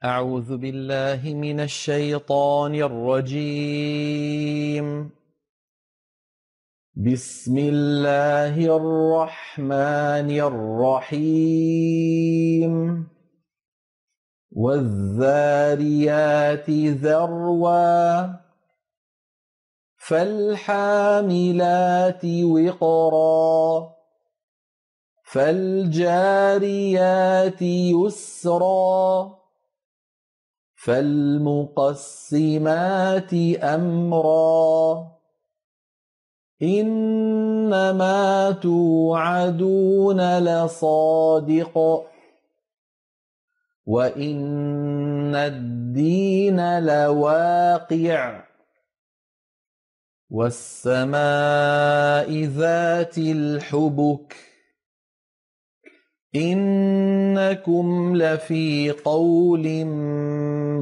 أعوذ بالله من الشيطان الرجيم. بسم الله الرحمن الرحيم. والذاريات ذروا فالحاملات وقرا فالجاريات يسرا فالمقسمات أمرا إنما توعدون لصادق وإن الدين لواقع والسماء ذات الحبك إنكم لفي قول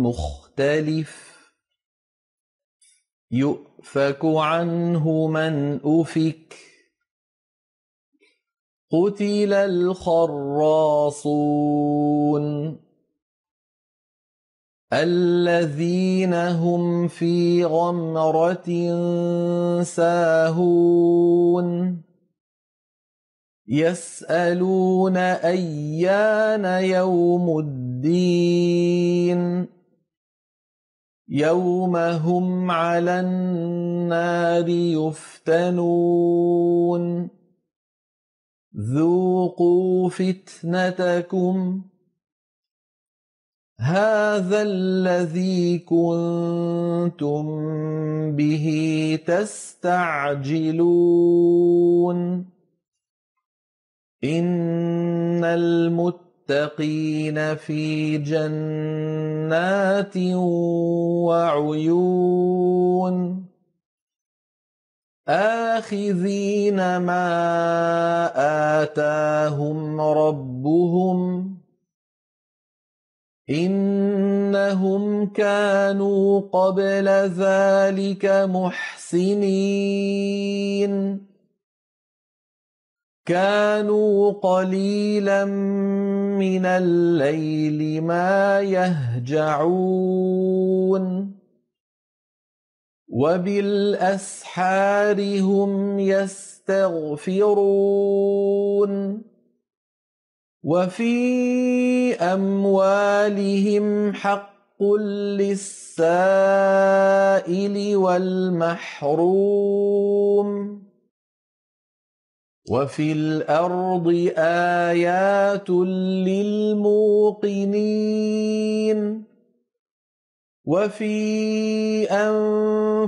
مختلف يؤفك عنه من أفك قتل الخراصون الذين هم في غمرة ساهون يسألون أيان يوم الدين يوم هم على النار يفتنون ذوقوا فتنتكم هذا الذي كنتم به تستعجلون إن المتقين في جنات وعيون آخذين ما آتاهم ربهم إنهم كانوا قبل ذلك محسنين كانوا قليلا من الليل ما يهجعون وبالأسحار هم يستغفرون وفي أموالهم حق للسائل والمحروم وفي الأرض آيات للموقنين وفي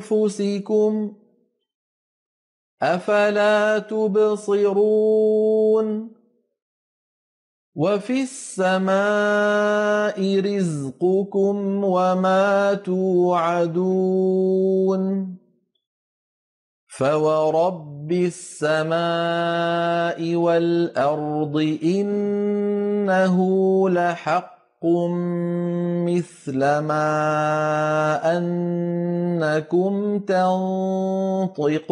أنفسكم أفلا تبصرون وفي السماء رزقكم وما توعدون فورب السماء والأرض إنه لحق مثل ما أنكم تنطقون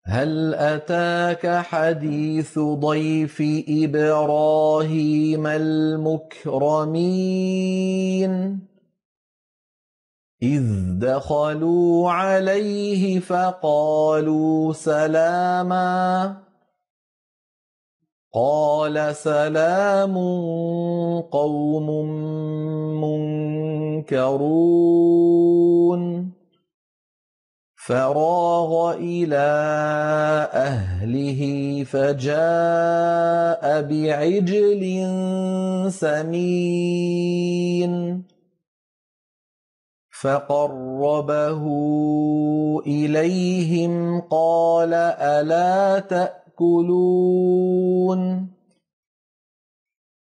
هل أتاك حديث ضيف إبراهيم المكرمين إذ دخلوا عليه فقالوا سلاما قال سلام قوم منكرون فراغ إلى أهله فجاء بعجل سمين فقربه إليهم قال ألا تأكلون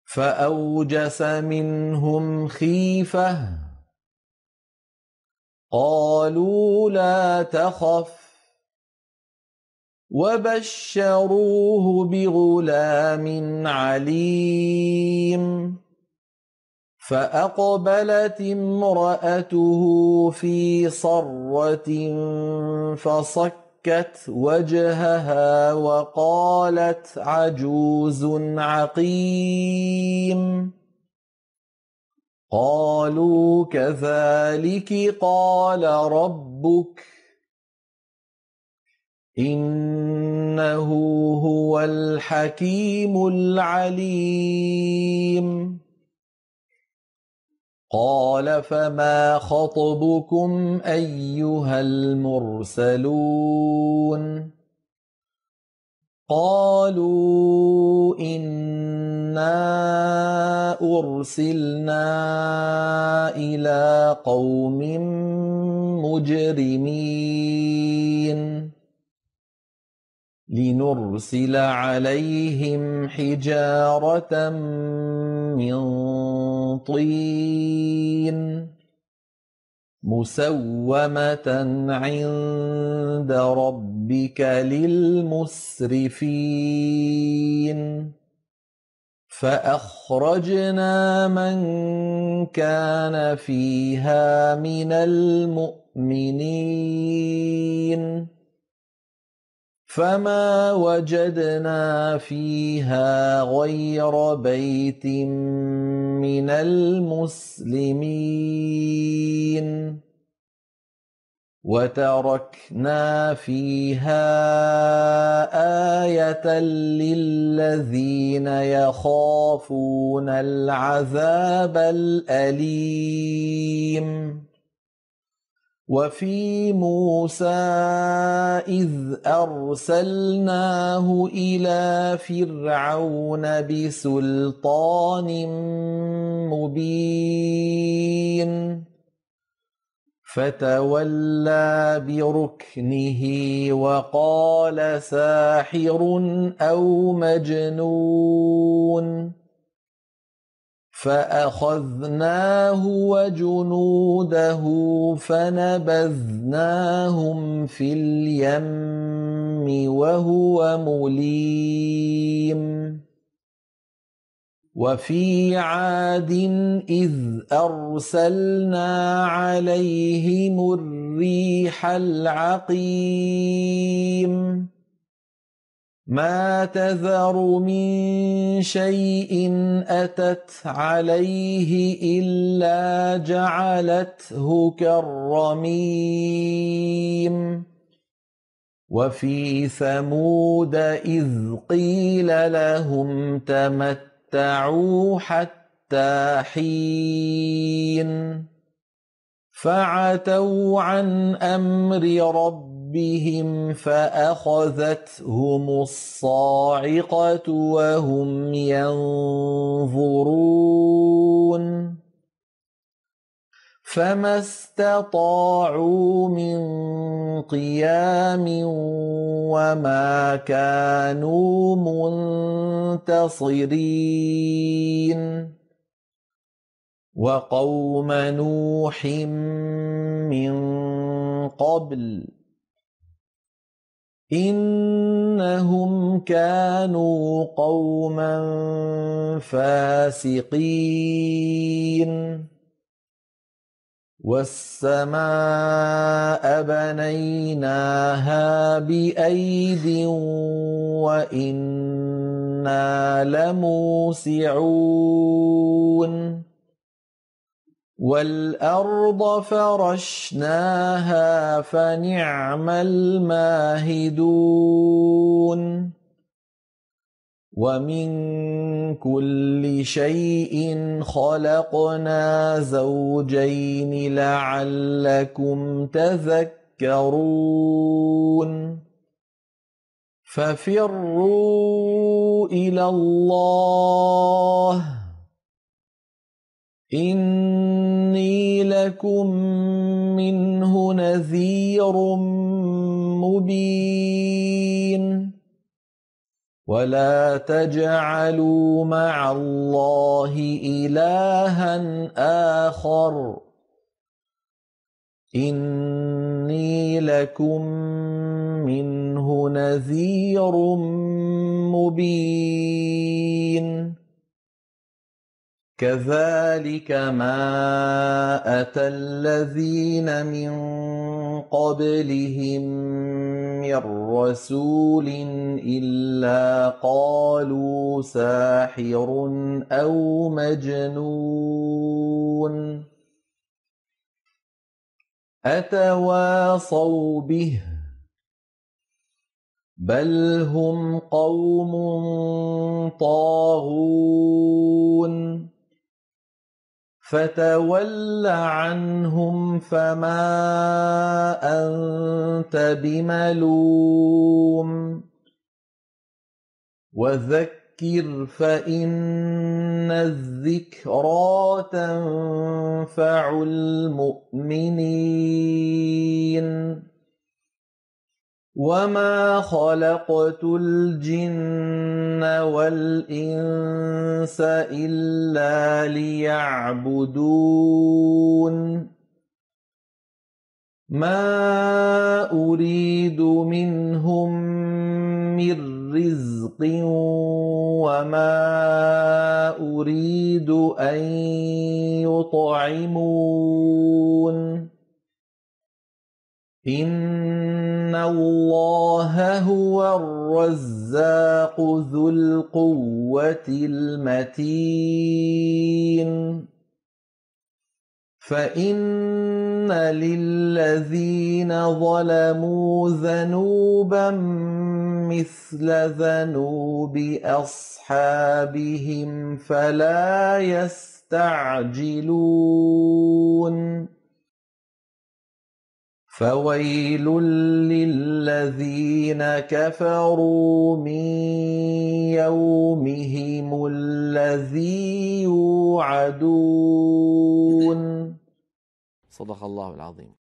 فأوجس منهم خيفة قالوا لا تخف وبشروه بغلام عليم فأقبلت امرأته في صرة فصكت فَصَكَّتْ وَجْهَهَا وَقَالَتْ عَجُوزٌ عَقِيمٌ قَالُوا كَذَلِكِ قَالَ رَبُّكِ إِنَّهُ هُوَ الْحَكِيمُ الْعَلِيمُ قَالَ فَمَا خَطْبُكُمْ أَيُّهَا الْمُرْسَلُونَ قَالُوا إِنَّا أُرْسِلْنَا إِلَىٰ قَوْمٍ مُجْرِمِينَ لِنُرْسِلَ عَلَيْهِمْ حِجَارَةً مِّن طِينٍ مُّسَوَّمَةً عِندَ رَبِّكَ لِلْمُسْرِفِينَ فَأَخْرَجْنَا مَن كَانَ فِيهَا مِنَ الْمُؤْمِنِينَ فَمَا وَجَدْنَا فِيهَا غَيْرَ بَيْتٍ مِّنَ الْمُسْلِمِينَ وَتَرَكْنَا فِيهَا آيَةً لِّلَّذِينَ يَخَافُونَ الْعَذَابَ الْأَلِيمَ وَفِي مُوسَىٰ إِذْ أَرْسَلْنَاهُ إِلَىٰ فِرْعَوْنَ بِسُلْطَانٍ مُّبِينٍ فَتَوَلَّىٰ بِرُكْنِهِ وَقَالَ سَاحِرٌ أَوْ مَجْنُونٌ فَأَخَذْنَاهُ وَجُنُودَهُ فَنَبَذْنَاهُمْ فِي الْيَمِّ وَهُوَ مُلِيمٌ وَفِي عَادٍ إِذْ أَرْسَلْنَا عَلَيْهِمُ الرِّيحَ الْعَقِيمَ مَا تَذَرُ مِن شَيْءٍ أَتَتْ عَلَيْهِ إِلَّا جَعَلَتْهُ كَالرَّمِيمِ وَفِي ثَمُودَ إِذْ قِيلَ لَهُمْ تَمَتَّعُوا حَتَّىٰ حِينٍ فَعَتَوْا عَنْ أَمْرِ رَبِّهِمْ فَأَخَذَتْهُمُ الصَّاعِقَةُ وَهُمْ يَنظُرُونَ فَمَا اسْتَطَاعُوا مِن قِيَامٍ وَمَا كَانُوا مُنتَصِرِينَ وَقَوْمَ نُوحٍ مِّن قَبْلُ إِنَّهُمْ كَانُوا قَوْمًا فَاسِقِينَ وَالسَّمَاءَ بَنَيْنَاهَا بِأَيْدٍ وَإِنَّا لَمُوسِعُونَ وَالْأَرْضَ فَرَشْنَاهَا فَنِعْمَ الْمَاهِدُونَ وَمِن كُلِّ شَيْءٍ خَلَقْنَا زَوْجَيْنِ لَعَلَّكُمْ تَذَكَّرُونَ فَفِرُّوا إِلَى اللَّهِ إِنِّي لَكُم مِّنْهُ نَذِيرٌ مُّبِينٌ وَلَا تَجْعَلُوا مَعَ اللَّهِ إِلَٰهًا آخَرَ إِنِّي لَكُم مِّنْهُ نَذِيرٌ مُّبِينٌ كذلك ما أتى الذين من قبلهم من رسول إلا قالوا ساحر أو مجنون أتواصوا به بل هم قوم طاغون فتول عنهم فما أنت بملوم وذكر فإن الذكرى تنفع المؤمنين وما خلقت الجن والإنس إلا ليعبدون ما أريد منهم من رزق وما أريد أن يطعمون إن الله هو الرزاق ذو القوة المتين فإن للذين ظلموا ذنوبا مثل ذنوب أصحابهم فلا يستعجلون فويل للذين كفروا من يومهم الذي يوعدون. صدق الله العظيم.